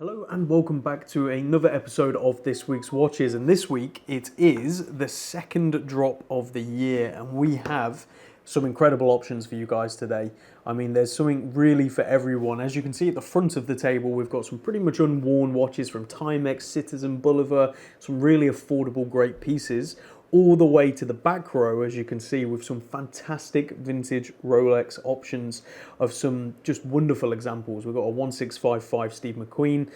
Hello and welcome back to another episode of this week's watches, and this week it is the second drop of the year and we have some incredible options for you guys today. I mean, there's something really for everyone. As you can see at the front of the table, we've got some pretty much unworn watches from Timex, Citizen, Bulova, some really affordable great pieces, all the way to the back row, as you can see, with some fantastic vintage Rolex options of some just wonderful examples. We've got a 1655 Steve McQueen,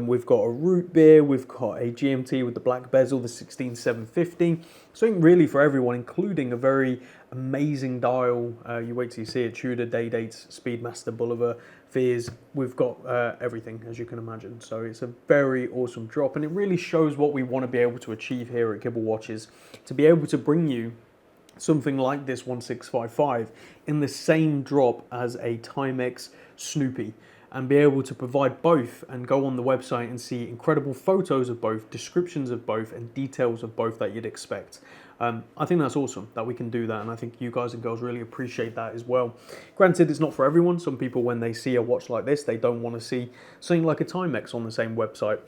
we've got a Rootbeer, we've got a GMT with the black bezel, the 16750. Something really for everyone, including a very amazing dial. You wait till you see it, Tudor Date-Day, Speedmaster, Bulova, Fears. We've got everything, as you can imagine. So it's a very awesome drop, and it really shows what we want to be able to achieve here at Kibble Watches, to be able to bring you something like this 1655 in the same drop as a Timex Snoopy, and be able to provide both and go on the website and see incredible photos of both, descriptions of both, and details of both that you'd expect. I think that's awesome that we can do that, and I think you guys and girls really appreciate that as well. Granted, it's not for everyone. Some people, when they see a watch like this, they don't want to see something like a Timex on the same website.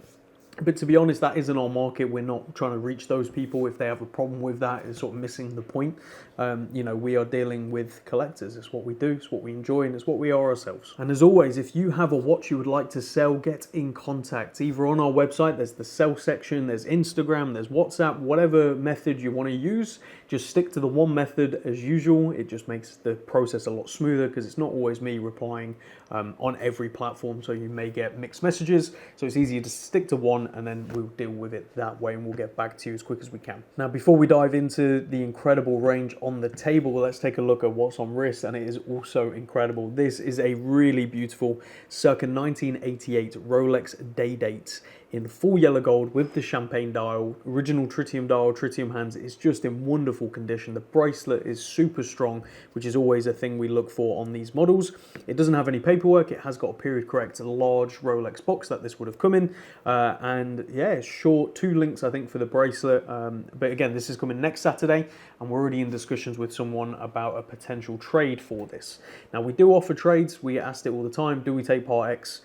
But to be honest, that isn't our market. We're not trying to reach those people. If they have a problem with that, it's sort of missing the point. We are dealing with collectors. It's what we do, it's what we enjoy, and it's what we are ourselves. And as always, if you have a watch you would like to sell, get in contact. Either on our website, there's the sell section, there's Instagram, there's WhatsApp, whatever method you want to use. Just stick to the one method as usual. It just makes the process a lot smoother, because it's not always me replying on every platform, so you may get mixed messages. So it's easier to stick to one, and then we'll deal with it that way, and we'll get back to you as quick as we can. Now, before we dive into the incredible range on the table, let's take a look at what's on wrist, and it is also incredible. This is a really beautiful circa 1988 Rolex Day-Date in full yellow gold with the champagne dial, original tritium dial, tritium hands. It's just in wonderful condition. The bracelet is super strong, which is always a thing we look for on these models. It doesn't have any paperwork. It has got a period correct large Rolex box that this would have come in, and yeah, it's short, 2 links I think for the bracelet, but again, this is coming next Saturday, and we're already in discussions with someone about a potential trade for this. Now, we do offer trades. We get asked it all the time. Do we take Part X?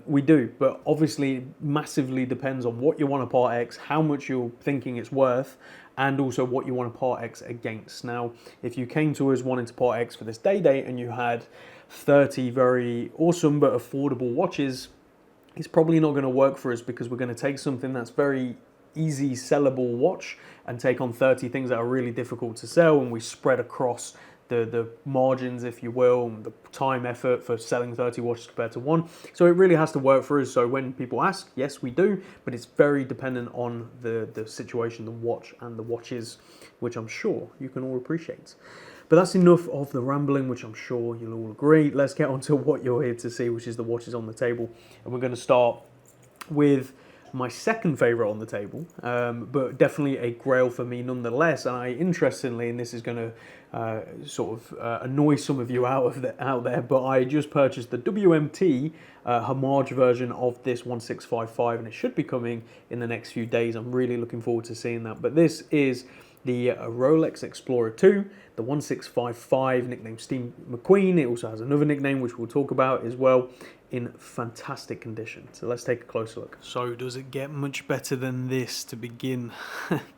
We do, but obviously it massively depends on what you want to Part X, how much you're thinking it's worth, and also what you want to Part X against. Now, if you came to us wanting to Part X for this Day-Day and you had 30 very awesome but affordable watches, it's probably not going to work for us, because we're going to take something that's very easy sellable watch and take on 30 things that are really difficult to sell, and we spread across the margins, if you will, and the time effort for selling 30 watches compared to one. So it really has to work for us. So when people ask, yes, we do, but it's very dependent on the situation, the watch, and the watches, which I'm sure you can all appreciate. But that's enough of the rambling, which I'm sure you'll all agree. Let's get on to what you're here to see, which is the watches on the table. And we're going to start with my second favourite on the table, but definitely a grail for me nonetheless. And interestingly, and this is going to annoy some of you out there, but I just purchased the WMT homage version of this 1655, and it should be coming in the next few days. I'm really looking forward to seeing that. But this is the Rolex Explorer 2, the 1655, nicknamed Steve McQueen. It also has another nickname, which we'll talk about as well, in fantastic condition. So let's take a closer look. So does it get much better than this to begin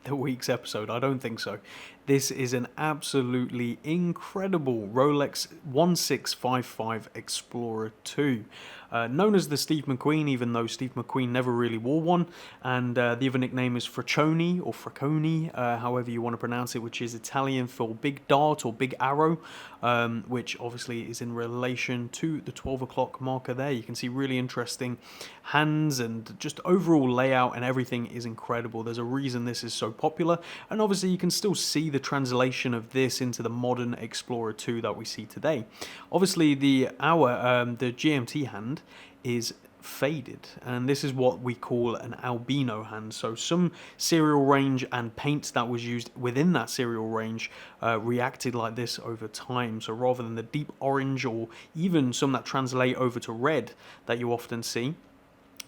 the week's episode? I don't think so. This is an absolutely incredible Rolex 1655 Explorer 2. Known as the Steve McQueen, even though Steve McQueen never really wore one. And the other nickname is Fraccione, or Fracconi, however you want to pronounce it, which is Italian for big dart or big arrow, which obviously is in relation to the 12 o'clock marker there. You can see really interesting hands, and just overall layout and everything is incredible. There's a reason this is so popular, and obviously you can still see the translation of this into the modern Explorer 2 that we see today. Obviously the GMT hand is faded, and this is what we call an albino hand. So some serial range and paint that was used within that serial range reacted like this over time. So rather than the deep orange, or even some that translate over to red that you often see,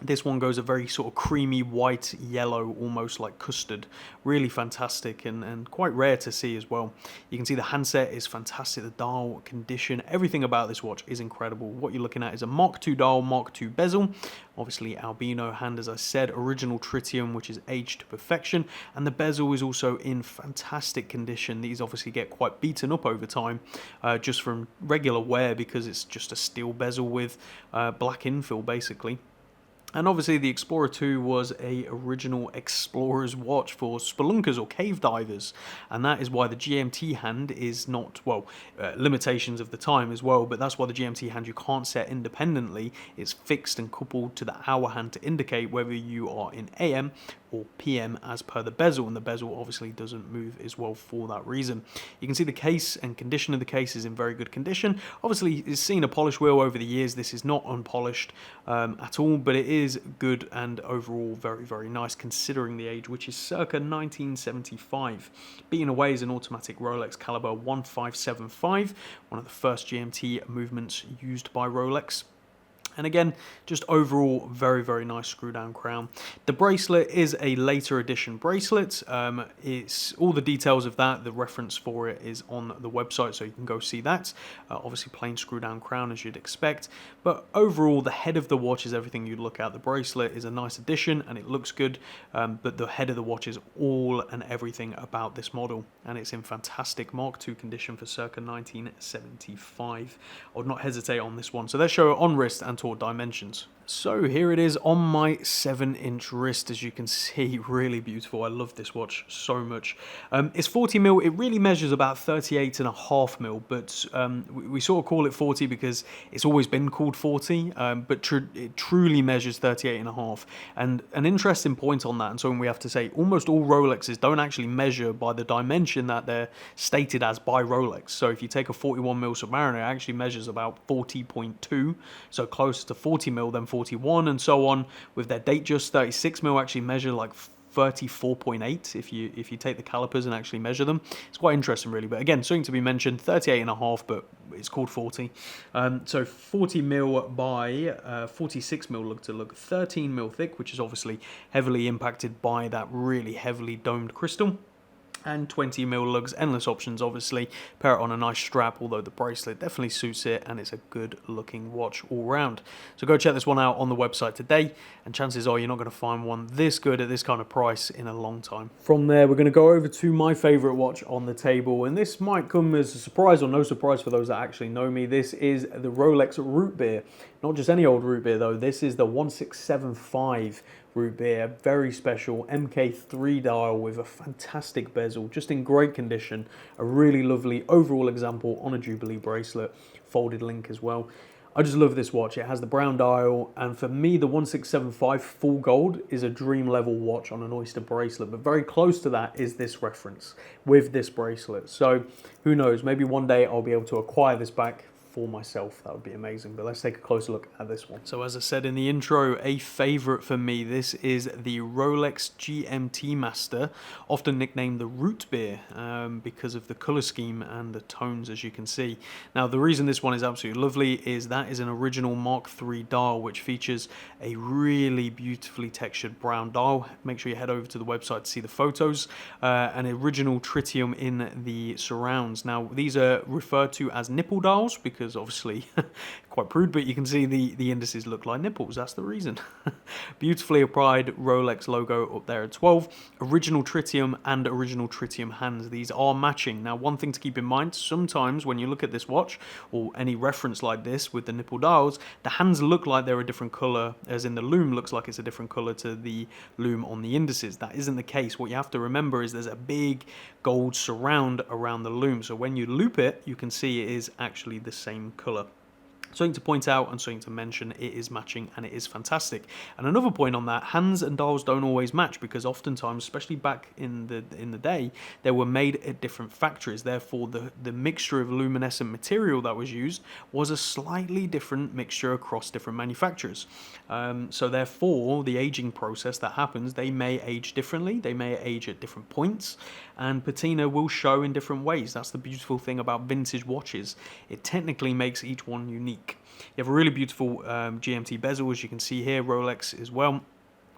This one goes a very sort of creamy white yellow, almost like custard. Really fantastic and quite rare to see as well. You can see the handset is fantastic, the dial condition, everything about this watch is incredible. What you're looking at is a Mark II dial, Mark II bezel, obviously albino hand as I said, original tritium which is aged to perfection, and the bezel is also in fantastic condition. These obviously get quite beaten up over time just from regular wear because it's just a steel bezel with black infill basically. And obviously the Explorer 2 was a original explorer's watch for spelunkers or cave divers, and that is why the GMT hand is not, well, limitations of the time as well, but that's why the GMT hand you can't set independently. It's fixed and coupled to the hour hand to indicate whether you are in AM or PM as per the bezel, and the bezel obviously doesn't move as well for that reason. You can see the case and condition of the case is in very good condition. Obviously it's seen a polish wheel over the years. This is not unpolished at all, but it is good and overall very nice considering the age, which is circa 1975. Beaten away is an automatic Rolex caliber 1575, one of the first GMT movements used by Rolex. And again, just overall very nice screw down crown. The bracelet is a later edition bracelet. It's all the details of that, the reference for it is on the website, so you can go see that. Obviously plain screw down crown as you'd expect, but overall the head of the watch is everything you'd look at. The bracelet is a nice addition and it looks good, but the head of the watch is all and everything about this model, and it's in fantastic Mark II condition for circa 1975. I would not hesitate on this one. So let's show it on wrist and dimensions. So here it is on my 7-inch wrist, as you can see, really beautiful. I love this watch so much. It's 40mm, it really measures about 38.5mm, but we sort of call it 40 because it's always been called 40, but it truly measures 38.5. And an interesting point on that, and something we have to say, almost all Rolexes don't actually measure by the dimension that they're stated as by Rolex. So if you take a 41mm Submariner, it actually measures about 40.2, so closer to 40mm than 41, and so on. With their Datejust 36mm actually measure like 34.8 if you take the calipers and actually measure them. It's quite interesting really, but again, something to be mentioned, 38.5, but it's called 40. So 40mm by 46mm look to look 13mm thick, which is obviously heavily impacted by that really heavily domed crystal. And 20mm lugs, endless options obviously. Pair it on a nice strap, although the bracelet definitely suits it, and it's a good looking watch all round. So go check this one out on the website today, and chances are you're not going to find one this good at this kind of price in a long time. From there we're going to go over to my favourite watch on the table, and this might come as a surprise or no surprise for those that actually know me. This is the Rolex Rootbeer. Not just any old Rootbeer though, this is the 1675 Rootbeer, very special MK3 dial with a fantastic bezel, just in great condition. A really lovely overall example on a Jubilee bracelet, folded link as well. I just love this watch. It has the brown dial, and for me the 1675 full gold is a dream level watch on an Oyster bracelet, but very close to that is this reference with this bracelet. So who knows, maybe one day I'll be able to acquire this back for myself. That would be amazing. But let's take a closer look at this one. So as I said in the intro, a favorite for me, this is the Rolex GMT-Master, often nicknamed the Rootbeer because of the color scheme and the tones, as you can see. Now the reason this one is absolutely lovely is that is an original Mark III dial, which features a really beautifully textured brown dial. Make sure you head over to the website to see the photos. An original tritium in the surrounds. Now these are referred to as nipple dials because obviously quite prude, but you can see the indices look like nipples. That's the reason. Beautifully applied Rolex logo up there at 12. Original tritium and original tritium hands. These are matching. Now one thing to keep in mind, sometimes when you look at this watch or any reference like this with the nipple dials, the hands look like they're a different color, as in the lume looks like it's a different color to the lume on the indices. That isn't the case. What you have to remember is there's a big gold surround around the lume, so when you loop it you can see it is actually the same color. Something to point out and something to mention, it is matching and it is fantastic. And another point on that, hands and dials don't always match because oftentimes, especially back in the day, they were made at different factories. Therefore, the mixture of luminescent material that was used was a slightly different mixture across different manufacturers. So therefore, the aging process that happens, they may age differently, they may age at different points, and patina will show in different ways. That's the beautiful thing about vintage watches. It technically makes each one unique. week. You have a really beautiful GMT bezel, as you can see here, Rolex as well.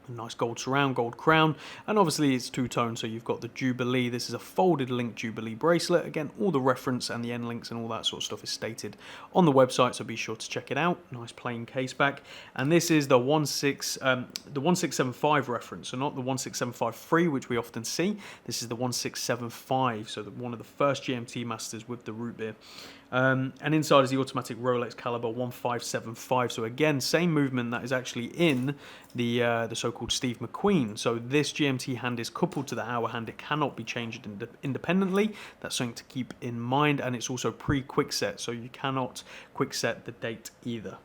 A nice gold surround, gold crown, and obviously it's two-tone, so you've got the Jubilee. This is a folded link Jubilee bracelet. Again, all the reference and the end links and all that sort of stuff is stated on the website, so be sure to check it out. Nice plain case back. And this is the 1675 reference, so not the 1675 free, which we often see. This is the 1675, so one of the first GMT Masters with the Rootbeer. And inside is the automatic Rolex caliber 1575. So again, same movement that is actually in the so-called Steve McQueen. So this GMT hand is coupled to the hour hand. It cannot be changed independently. That's something to keep in mind. And it's also pre-quick set, so you cannot quick set the date either.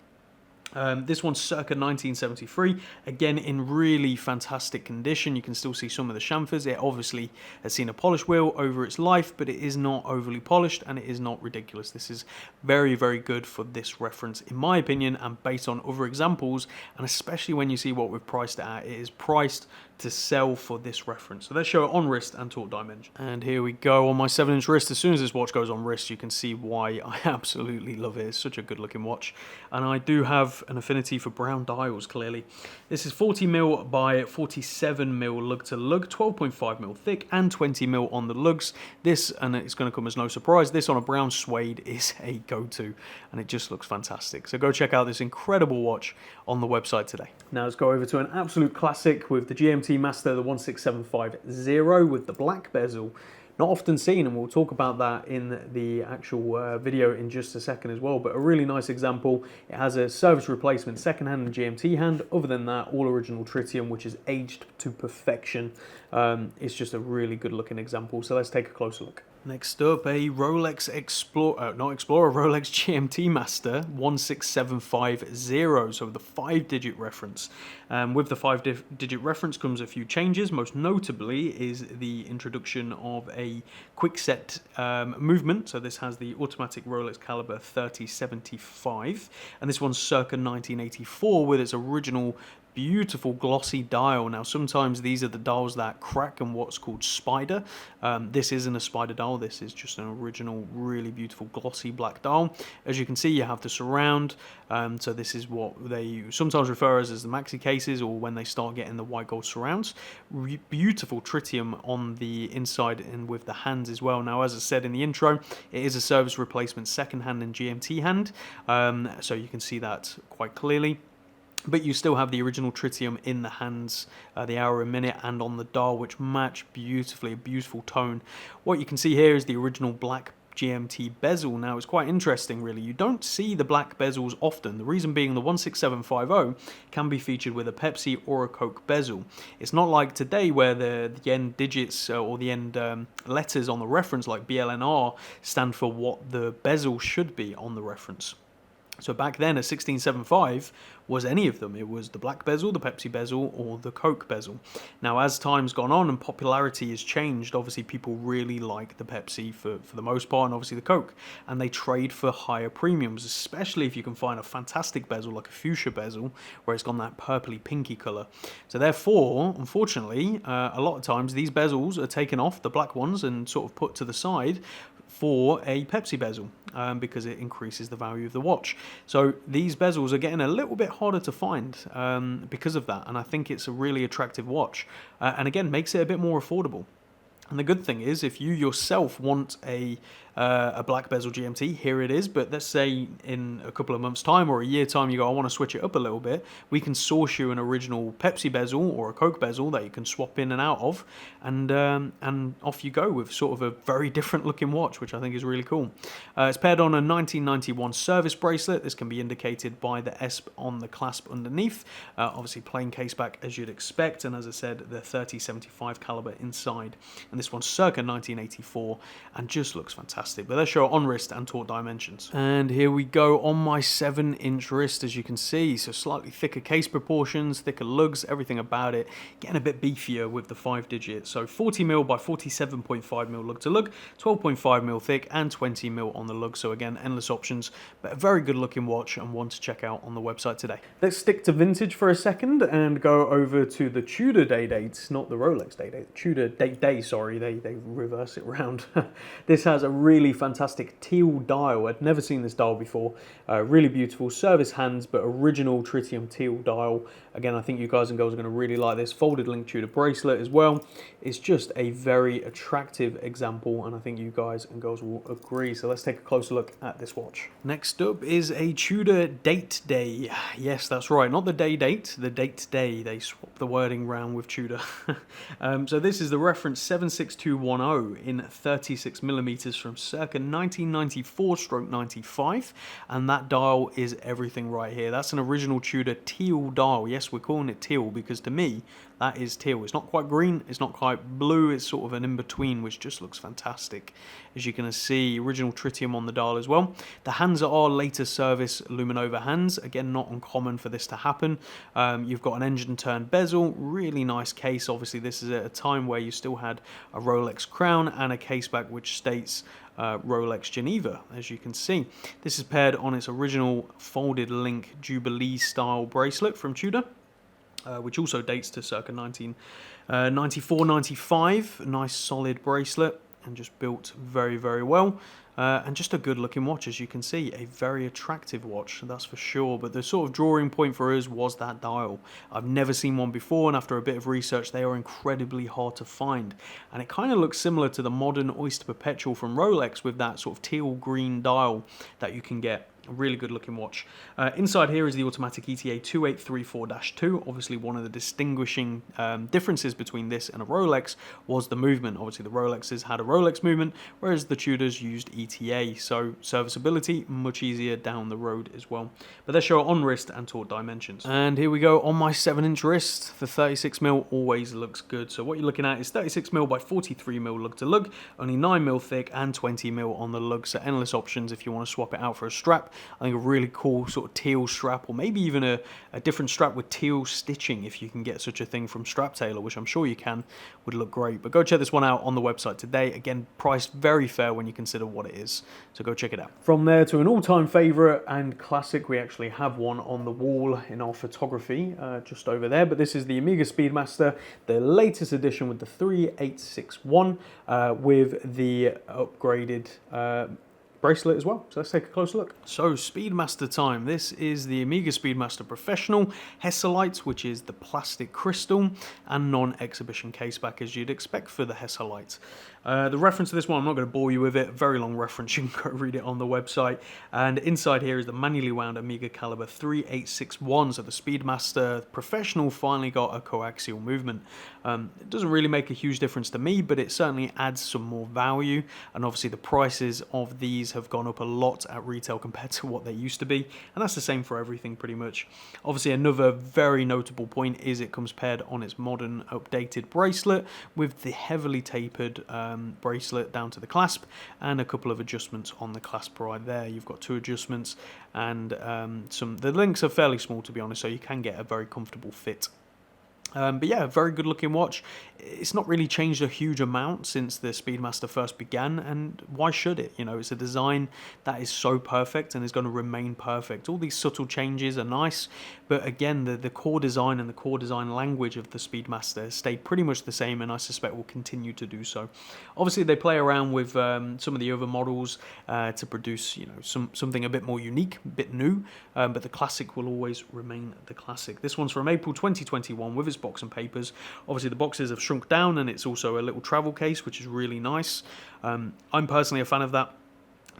This one's circa 1973, again in really fantastic condition. You can still see some of the chamfers. It obviously has seen a polish wheel over its life, but it is not overly polished and it is not ridiculous. This is very, very good for this reference, in my opinion, and based on other examples, and especially when you see what we've priced it at. It is priced to sell for this reference. So let's show it on wrist and talk dimension. And here we go on my 7-inch wrist. As soon as this watch goes on wrist, you can see why I absolutely love it. It's such a good looking watch. And I do have an affinity for brown dials, clearly. This is 40mm by 47mm lug to lug, 12.5mm thick and 20mm on the lugs. This, and it's going to come as no surprise, this on a brown suede is a go-to, and it just looks fantastic. So go check out this incredible watch on the website today. Now let's go over to an absolute classic with the GMT-Master, the 16750 with the black bezel. Not often seen, and we'll talk about that in the actual video in just a second as well, but a really nice example. It has a service replacement second hand and GMT hand. Other than that, all original tritium, which is aged to perfection. It's just a really good looking example, so let's take a closer look. Next up, a Rolex Explorer, Rolex GMT-Master 16750, so the 5-digit reference. With the 5-digit reference comes a few changes. Most notably is the introduction of a quick set movement. So this has the automatic Rolex caliber 3075, and this one's circa 1984 with its original beautiful glossy dial. Now sometimes these are the dials that crack and what's called spider. This isn't a spider dial, this is just an original really beautiful glossy black dial. As you can see, you have the surround, so this is what they sometimes refer as the maxi cases, or when they start getting the white gold surrounds. Beautiful tritium on the inside and with the hands as well. Now as I said in the intro, it is a service replacement second hand and GMT hand, so you can see that quite clearly. But you still have the original tritium in the hands, the hour and minute, and on the dial, which match beautifully, a beautiful tone. What you can see here is the original black GMT bezel. Now it's quite interesting really, you don't see the black bezels often. The reason being the 16750 can be featured with a Pepsi or a Coke bezel. It's not like today where the end digits or the end letters on the reference like BLNR stand for what the bezel should be on the reference. So back then, a 1675 was any of them. It was the black bezel, the Pepsi bezel, or the Coke bezel. Now, as time's gone on and popularity has changed, obviously people really like the Pepsi for the most part, and obviously the Coke. And they trade for higher premiums, especially if you can find a fantastic bezel like a fuchsia bezel, where it's got that purpley pinky colour. So therefore, unfortunately, a lot of times these bezels are taken off, the black ones, and sort of put to the side for a Pepsi bezel, because it increases the value of the watch. So these bezels are getting a little bit harder to find because of that, and I think it's a really attractive watch, and again makes it a bit more affordable. And the good thing is, if you yourself want a black bezel GMT, here it is. But let's say in a couple of months' time or a year time, you go, I want to switch it up a little bit. We can source you an original Pepsi bezel or a Coke bezel that you can swap in and out of, and off you go with sort of a very different looking watch, which I think is really cool. It's paired on a 1991 service bracelet. This can be indicated by the S on the clasp underneath. Obviously plain case back as you'd expect, and as I said, the 3075 caliber inside. And this one's circa 1984 and just looks fantastic. But let's show it on wrist and talk dimensions. And here we go on my 7-inch wrist, as you can see. So slightly thicker case proportions, thicker lugs, everything about it. Getting a bit beefier with the 5 digits. So 40mm by 47.5mm lug to lug, 12.5mm thick and 20mm on the lug. So again, endless options, but a very good looking watch and one to check out on the website today. Let's stick to vintage for a second and go over to the Tudor Date-Day, not the Rolex Date-Day, the Tudor Date-Day, sorry. sorry, they reverse it round. This has a really fantastic teal dial. I'd never seen this dial before. Really beautiful service hands, but original tritium teal dial. Again, I think you guys and girls are going to really like this. Folded link Tudor bracelet as well. It's just a very attractive example, and I think you guys and girls will agree. So let's take a closer look at this watch. Next up is a Tudor Date-Day. Yes, that's right, not the day date, the Date-Day. They swapped the wording round with Tudor. So this is the reference 76210 in 36mm from circa 1994/95, and that dial is everything right here. That's an original Tudor teal dial. Yes, we're calling it teal because to me, that is teal. It's not quite green, it's not quite blue, it's sort of an in-between, which just looks fantastic. As you can see, original tritium on the dial as well. The hands are later service Luminova hands. Again, not uncommon for this to happen. You've got an engine turn bezel, really nice case. Obviously, this is at a time where you still had a Rolex crown and a case back which states Rolex Geneva, as you can see. This is paired on its original folded link Jubilee style bracelet from Tudor. Which also dates to circa 1994-95. Nice solid bracelet and just built very, very well. And just a good looking watch, as you can see. A very attractive watch, that's for sure. But the sort of drawing point for us was that dial. I've never seen one before, and after a bit of research, they are incredibly hard to find. And it kind of looks similar to the modern Oyster Perpetual from Rolex with that sort of teal green dial that you can get. A really good looking watch. Inside here is the automatic ETA 2834-2. Obviously one of the distinguishing differences between this and a Rolex was the movement. Obviously the Rolexes had a Rolex movement, whereas the Tudors used ETA. So serviceability much easier down the road as well. But they show on wrist and taut dimensions. And here we go on my 7-inch wrist. The 36mm always looks good. So what you're looking at is 36mm by 43mm lug to lug, only 9mm thick and 20mm on the lug. So endless options if you want to swap it out for a strap. I think a really cool sort of teal strap, or maybe even a different strap with teal stitching, if you can get such a thing from Strap Tailor, which I'm sure you can, would look great. But go check this one out on the website today. Again, priced very fair when you consider what it is. So go check it out. From there to an all-time favourite and classic, we actually have one on the wall in our photography, just over there. But this is the Omega Speedmaster, the latest edition with the 3861, with the upgraded bracelet as well. So let's take a closer look. So Speedmaster time. This is the Omega Speedmaster Professional Hesselite, which is the plastic crystal and non-exhibition caseback as you'd expect for the Hesselite. The reference to this one, I'm not going to bore you with it. Very long reference, you can go read it on the website. And inside here is the manually wound Omega caliber 3861. So the Speedmaster Professional finally got a coaxial movement. It doesn't really make a huge difference to me, but it certainly adds some more value. And obviously the prices of these have gone up a lot at retail compared to what they used to be. And that's the same for everything pretty much. Obviously another very notable point is it comes paired on its modern updated bracelet with the heavily tapered bracelet down to the clasp and a couple of adjustments on the clasp right there. You've got 2 adjustments and the links are fairly small, to be honest, so you can get a very comfortable fit. But yeah, a very good looking watch. It's not really changed a huge amount since the Speedmaster first began, and why should it? You know, it's a design that is so perfect and is going to remain perfect. All these subtle changes are nice, but again, the core design and the core design language of the Speedmaster has stayed pretty much the same, and I suspect will continue to do so. Obviously, they play around with some of the other models to produce, you know, something a bit more unique, a bit new, but the classic will always remain the classic. This one's from April 2021 with its box and papers. Obviously the boxes have shrunk down and it's also a little travel case, which is really nice. I'm personally a fan of that.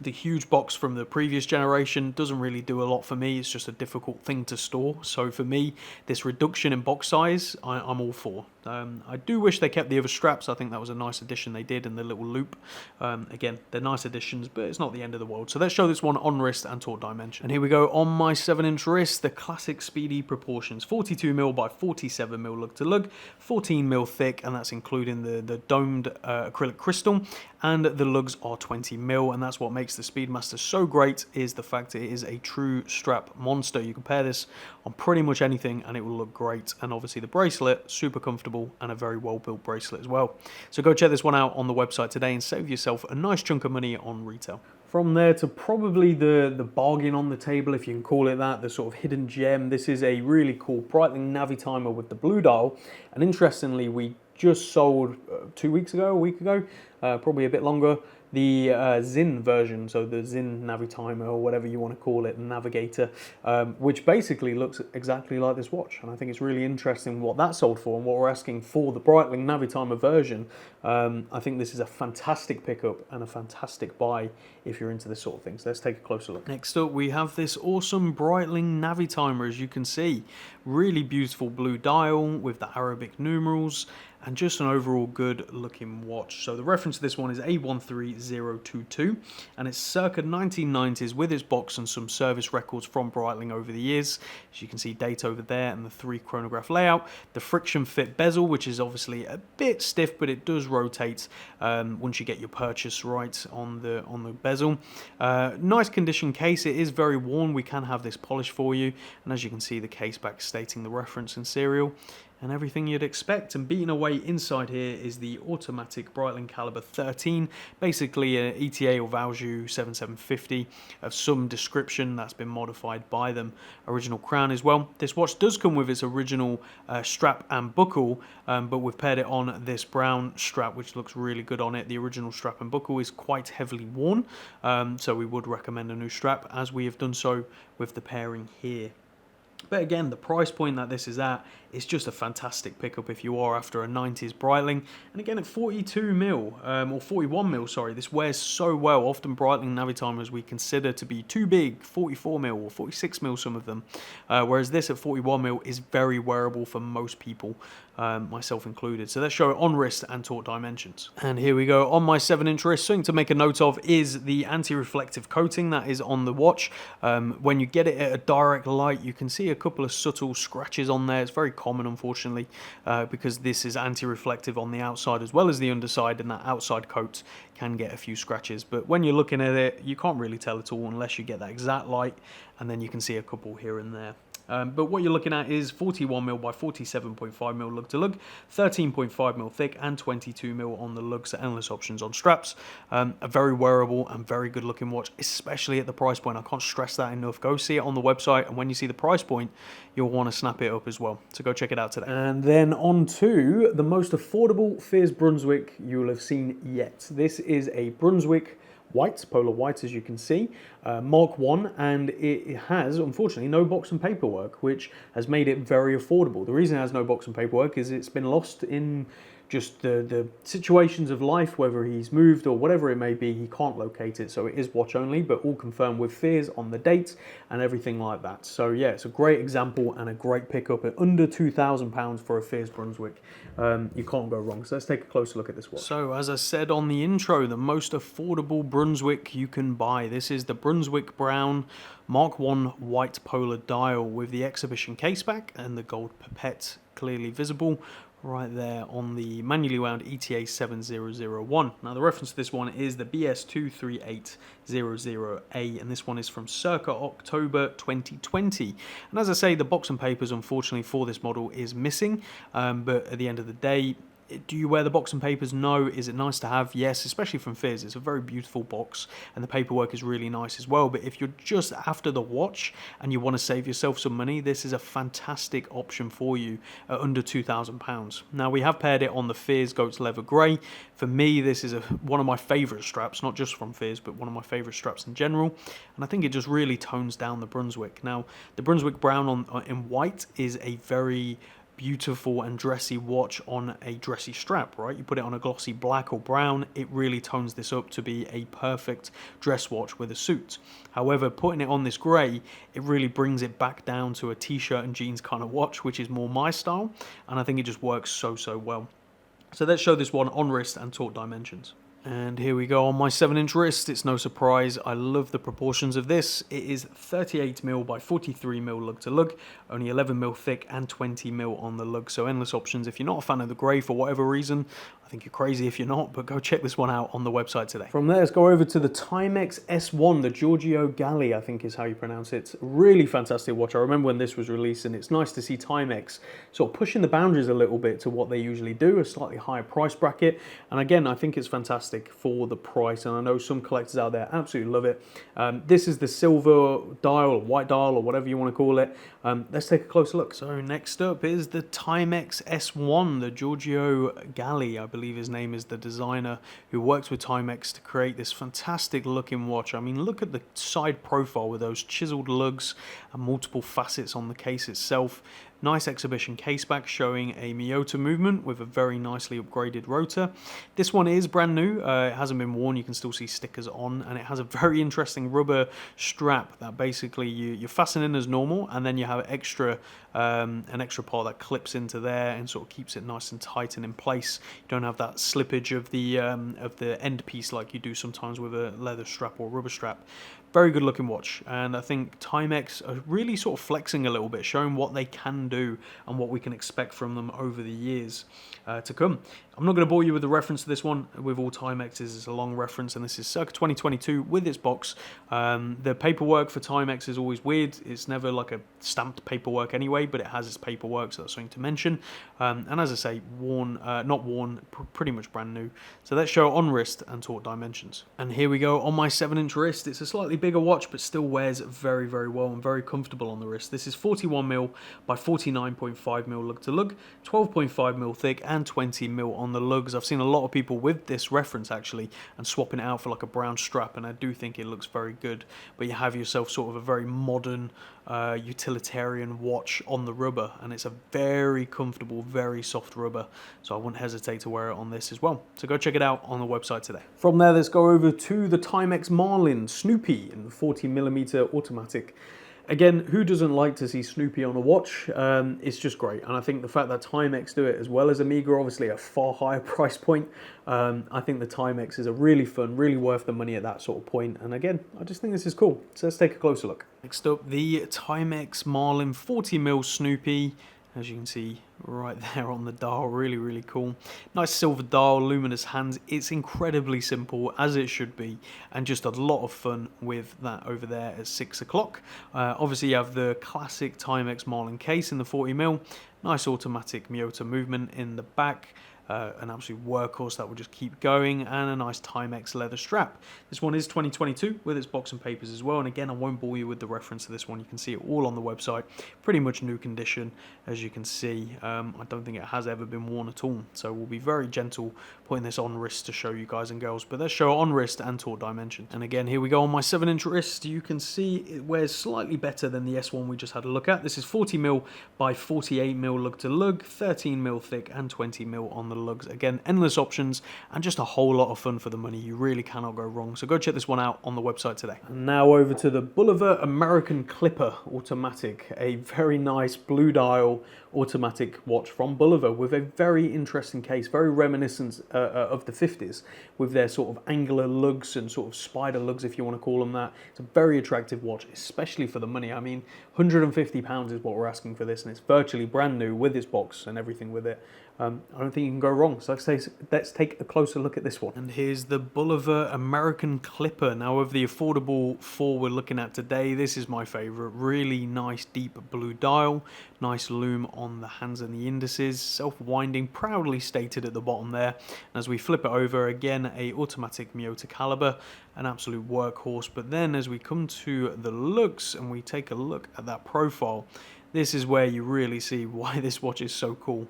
The huge box from the previous generation doesn't really do a lot for me. It's just a difficult thing to store. So for me, this reduction in box size, I'm all for. I do wish they kept the other straps. I think that was a nice addition they did, and the little loop. Again, they're nice additions, but it's not the end of the world. So let's show this one on wrist and taut dimension. And here we go on my 7-inch wrist, the classic Speedy proportions. 42mm by 47mm lug to lug, 14mm thick, and that's including the domed acrylic crystal, and the lugs are 20mm, and that's what makes the Speedmaster so great, is the fact it is a true strap monster. You can pair this on pretty much anything and it will look great. And obviously the bracelet, super comfortable and a very well built bracelet as well. So go check this one out on the website today and save yourself a nice chunk of money on retail. From there to probably the bargain on the table, if you can call it that, the sort of hidden gem. This is a really cool Breitling Navitimer with the blue dial, and interestingly we just sold 2 weeks ago, a week ago, probably a bit longer, the Zin version, so the Zin Navitimer or whatever you want to call it, the Navigator, which basically looks exactly like this watch. And I think it's really interesting what that sold for and what we're asking for the Breitling Navitimer version. I think this is a fantastic pickup and a fantastic buy if you're into this sort of thing. So let's take a closer look. Next up, we have this awesome Breitling Navitimer, as you can see. Really beautiful blue dial with the Arabic numerals, and just an overall good looking watch. So the reference to this one is A13022, and it's circa 1990s with its box and some service records from Breitling over the years. As you can see, date over there and the 3 chronograph layout. The friction fit bezel, which is obviously a bit stiff, but it does rotate once you get your purchase right on the bezel. Nice condition case. It is very worn. We can have this polished for you, and as you can see, the case back stating the reference and serial and everything you'd expect. And beating away inside here is the automatic Breitling caliber 13, basically an ETA or Valjoux 7750 of some description that's been modified by them. Original crown as well. This watch does come with its original strap and buckle, but we've paired it on this brown strap, which looks really good on it. The original strap and buckle is quite heavily worn, so we would recommend a new strap, as we have done so with the pairing here. But again, the price point that this is at is just a fantastic pickup if you are after a 90s Breitling. And again, at 42 mil, or 41 mil, sorry, this wears so well. Often Breitling Navitimers we consider to be too big, 44 mil or 46 mil, some of them. Whereas this at 41 mil is very wearable for most people, myself included. So let's show it on wrist and taut dimensions. And here we go on my 7-inch wrist. Something to make a note of is the anti-reflective coating that is on the watch. When you get it at a direct light, you can see a couple of subtle scratches on there. It's very common, unfortunately, because this is anti-reflective on the outside as well as the underside, and that outside coat can get a few scratches. But when you're looking at it, you can't really tell at all unless you get that exact light, and then you can see a couple here and there. But what you're looking at is 41 mil by 47.5 mil lug to lug, 13.5 mil thick, and 22 mil on the lugs. So endless options on straps. A very wearable and very good looking watch, especially at the price point. I can't stress that enough. Go see it on the website, and when you see the price point, you'll want to snap it up as well. So go check it out today. And then on to the most affordable Fears Brunswick you will have seen yet. This is a Brunswick white, polar white, as you can see, Mark 1, and it has, unfortunately, no box and paperwork, which has made it very affordable. The reason it has no box and paperwork is it's been lost in just the situations of life, whether he's moved or whatever it may be, he can't locate it. So it is watch only, but all confirmed with Fears on the date and everything like that. So yeah, it's a great example and a great pickup at under £2,000 for a Fears Brunswick. You can't go wrong. So let's take a closer look at this watch. So as I said on the intro, the most affordable Brunswick you can buy. This is the Brunswick Brown Mark 1 white polar dial with the exhibition caseback and the gold pipette clearly visible right there on the manually wound ETA 7001. Now the reference to this one is the BS23800A, and this one is from circa October 2020. And as I say, the box and papers unfortunately for this model is missing, but at the end of the day, do you wear the box and papers? No. Is it nice to have? Yes, especially from Fears. It's a very beautiful box and the paperwork is really nice as well. But if you're just after the watch and you want to save yourself some money, this is a fantastic option for you at under £2,000. Now we have paired it on the Fears Goat's Leather Grey. For me, this is one of my favourite straps, not just from Fears, but one of my favourite straps in general. And I think it just really tones down the Brunswick. Now the Brunswick Brown in white is a very beautiful and dressy watch on a dressy strap, right? You put it on a glossy black or brown, it really tones this up to be a perfect dress watch with a suit. However, putting it on this grey, it really brings it back down to a t-shirt and jeans kind of watch, which is more my style, and I think it just works so well. So let's show this one on wrist and taut dimensions. And here we go on my 7-inch wrist. It's no surprise, I love the proportions of this. It is 38mm by 43mm lug to lug, only 11mm thick and 20mm on the lug. So endless options. If you're not a fan of the grey for whatever reason, I think you're crazy if you're not, but go check this one out on the website today. From there, let's go over to the Timex S1, the Giorgio Galli, I think is how you pronounce it. Really fantastic watch. I remember when this was released, and it's nice to see Timex sort of pushing the boundaries a little bit to what they usually do, a slightly higher price bracket. And again, I think it's fantastic fantastic for the price, and I know some collectors out there absolutely love it. This is the silver dial, or white dial, or whatever you want to call it. Let's take a closer look. So next up is the Timex S1, the Giorgio Galli, I believe his name is the designer who works with Timex to create this fantastic looking watch. I mean, look at the side profile with those chiseled lugs and multiple facets on the case itself. Nice exhibition caseback showing a Miyota movement with a very nicely upgraded rotor. This one is brand new. It hasn't been worn. You can still see stickers on, and it has a very interesting rubber strap that basically you fasten in as normal, and then you have an extra part that clips into there and sort of keeps it nice and tight and in place. You don't have that slippage of the end piece like you do sometimes with a leather strap or rubber strap. Very good looking watch, and I think Timex are really sort of flexing a little bit, showing what they can do and what we can expect from them over the years to come. I'm not going to bore you with the reference to this one. With all Timexes, it's a long reference, and this is circa 2022 with its box. The paperwork for Timex is always weird. It's never like a stamped paperwork anyway, but it has its paperwork, so that's something to mention. And as I say, not worn, pretty much brand new. So let's show on wrist and taut dimensions. And here we go on my 7-inch wrist. It's a slightly bigger watch, but still wears very, very well and very comfortable on the wrist. This is 41mm by 49.5mm lug to lug, 12.5mm thick, and 20mm on the lugs. I've seen a lot of people with this reference actually and swapping it out for like a brown strap, and I do think it looks very good. But you have yourself sort of a very modern utilitarian watch on the rubber, and it's a very comfortable, very soft rubber, so I wouldn't hesitate to wear it on this as well. So go check it out on the website today. From there, let's go over to the Timex Marlin Snoopy in the 40mm automatic. Again, who doesn't like to see Snoopy on a watch? It's just great, and I think the fact that Timex do it as well as Omega, obviously a far higher price point, I think the Timex is a really fun, really worth the money at that sort of point, and again, I just think this is cool. So let's take a closer look. Next up, the Timex Marlin 40mm Snoopy. As you can see right there on the dial, really, really cool. Nice silver dial, luminous hands. It's incredibly simple, as it should be, and just a lot of fun with that over there at 6 o'clock. Obviously, you have the classic Timex Marlin case in the 40mm. Nice automatic Miyota movement in the back. An absolute workhorse that will just keep going, and a nice Timex leather strap. This one is 2022 with its box and papers as well, and again, I won't bore you with the reference to this one. You can see it all on the website. Pretty much new condition, as you can see. I don't think it has ever been worn at all, so we'll be very gentle putting this on wrist to show you guys and girls, but let's show it on wrist and taut dimensions. And again, here we go on my 7-inch wrist. You can see it wears slightly better than the S1 we just had a look at. This is 40mm by 48mm lug to lug, 13mm thick, and 20mm on the lugs. Again, endless options and just a whole lot of fun for the money. You really cannot go wrong, so go check this one out on the website today. And now over to the Bulova American Clipper automatic, a very nice blue dial automatic watch from Bulova with a very interesting case, very reminiscent of the 50s, with their sort of angular lugs and sort of spider lugs, if you want to call them that. It's a very attractive watch, especially for the money. I mean, £150 is what we're asking for this, and it's virtually brand new with its box and everything with it. I don't think you can go wrong. So let's take a closer look at this one. And here's the Bulova American Clipper. Now, of the affordable 4 we're looking at today, this is my favorite. Really nice deep blue dial, nice lume on the hands and the indices, self-winding, proudly stated at the bottom there. And as we flip it over, again, a automatic Miyota caliber, an absolute workhorse. But then as we come to the looks and we take a look at that profile, this is where you really see why this watch is so cool.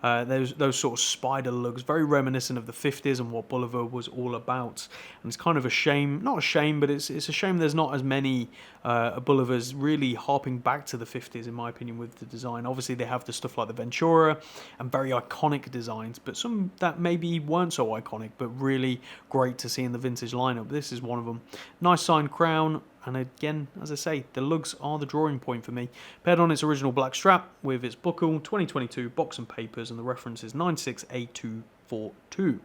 Those sort of spider lugs, very reminiscent of the 50s and what Bulova was all about. And it's kind of a shame, not a shame, but it's a shame there's not as many Bulovas really harping back to the 50s, in my opinion, with the design. Obviously, they have the stuff like the Ventura and very iconic designs, but some that maybe weren't so iconic, but really great to see in the vintage lineup. This is one of them. Nice signed crown. And again, as I say, the lugs are the drawing point for me. Paired on its original black strap with its buckle, 2022 box and papers, and the reference is 96A242.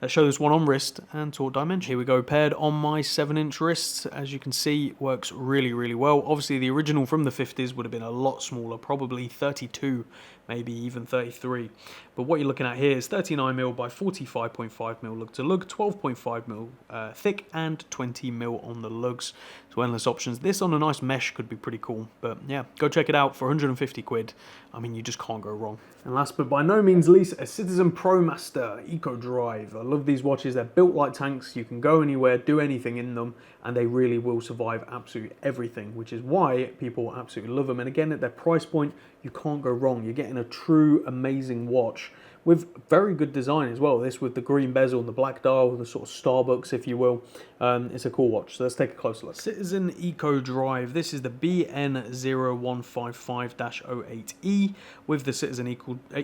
Let's show this one on wrist and taut dimension. Here we go, paired on my 7-inch wrist. As you can see, works really, really well. Obviously, the original from the 50s would have been a lot smaller, probably 32, maybe even 33. But what you're looking at here is 39mm by 45.5mm lug to lug, 12.5mm thick, and 20mm on the lugs. So endless options. This on a nice mesh could be pretty cool. But yeah, go check it out for 150 quid. I mean, you just can't go wrong. And last but by no means least, a Citizen Pro Master. Eco Drive. I love these watches. They're built like tanks. You can go anywhere, do anything in them, and they really will survive absolutely everything, which is why people absolutely love them. And again, at their price point, you can't go wrong. You're getting a true amazing watch with very good design as well. This with the green bezel and the black dial, the sort of Starbucks, if you will. It's a cool watch. So let's take a closer look. Citizen Eco Drive. This is the BN0155-08E with the Citizen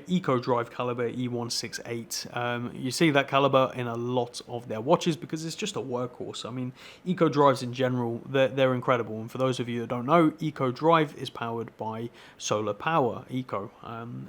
Eco Drive caliber E168. You see that caliber in a lot of their watches because it's just a workhorse. I mean, Eco Drives in general, they're incredible. And for those of you that don't know, Eco Drive is powered by solar power, Eco.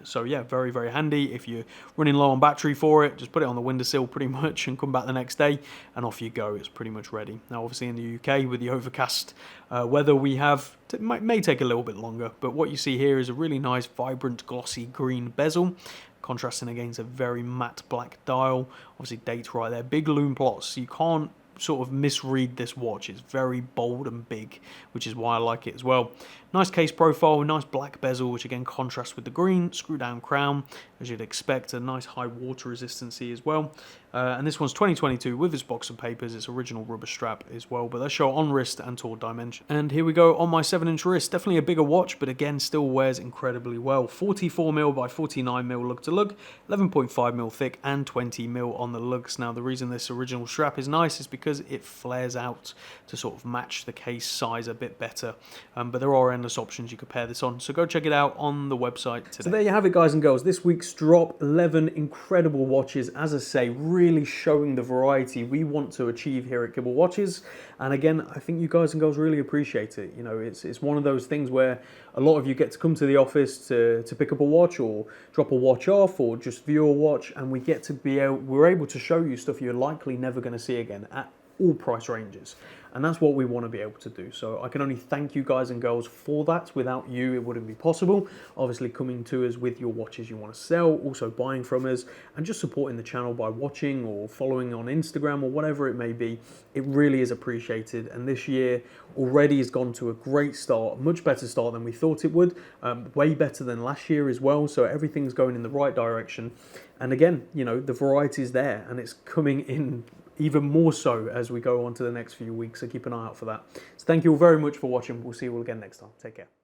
So yeah, very, very handy. If you're running low on battery for it, just put it on the windowsill pretty much and come back the next day and off you go. It's pretty much ready. Now obviously in the UK with the overcast weather we have, it may take a little bit longer, but what you see here is a really nice vibrant glossy green bezel contrasting against a very matte black dial. Obviously date right there, big lume plots, so you can't sort of misread this watch. It's very bold and big, which is why I like it as well. Nice case profile, nice black bezel, which again contrasts with the green, screw down crown, as you'd expect, a nice high water resistancy as well. And this one's 2022 with its box of papers, its original rubber strap as well, but they show on wrist and toward dimension. And here we go on my 7-inch wrist, definitely a bigger watch, but again still wears incredibly well. 44mm by 49mm lug to lug, 11.5mm thick and 20mm on the lugs. Now the reason this original strap is nice is because it flares out to sort of match the case size a bit better, but there are endless options you could pair this on, so go check it out on the website today. So there you have it, guys and girls, this week's drop. 11 incredible watches, as I say, really showing the variety we want to achieve here at Kibble Watches. And again, I think you guys and girls really appreciate it. You know, it's one of those things where a lot of you get to come to the office to pick up a watch or drop a watch off or just view a watch, and we get to we're able to show you stuff you're likely never going to see again at all price ranges. And that's what we want to be able to do. So I can only thank you guys and girls for that. Without you, it wouldn't be possible. Obviously coming to us with your watches you want to sell, also buying from us, and just supporting the channel by watching or following on Instagram or whatever it may be. It really is appreciated. And this year already has gone to a great start, a much better start than we thought it would. Way better than last year as well. So everything's going in the right direction. And again, you know, the variety is there and it's coming in even more so as we go on to the next few weeks, so keep an eye out for that. So thank you all very much for watching. We'll see you all again next time. Take care.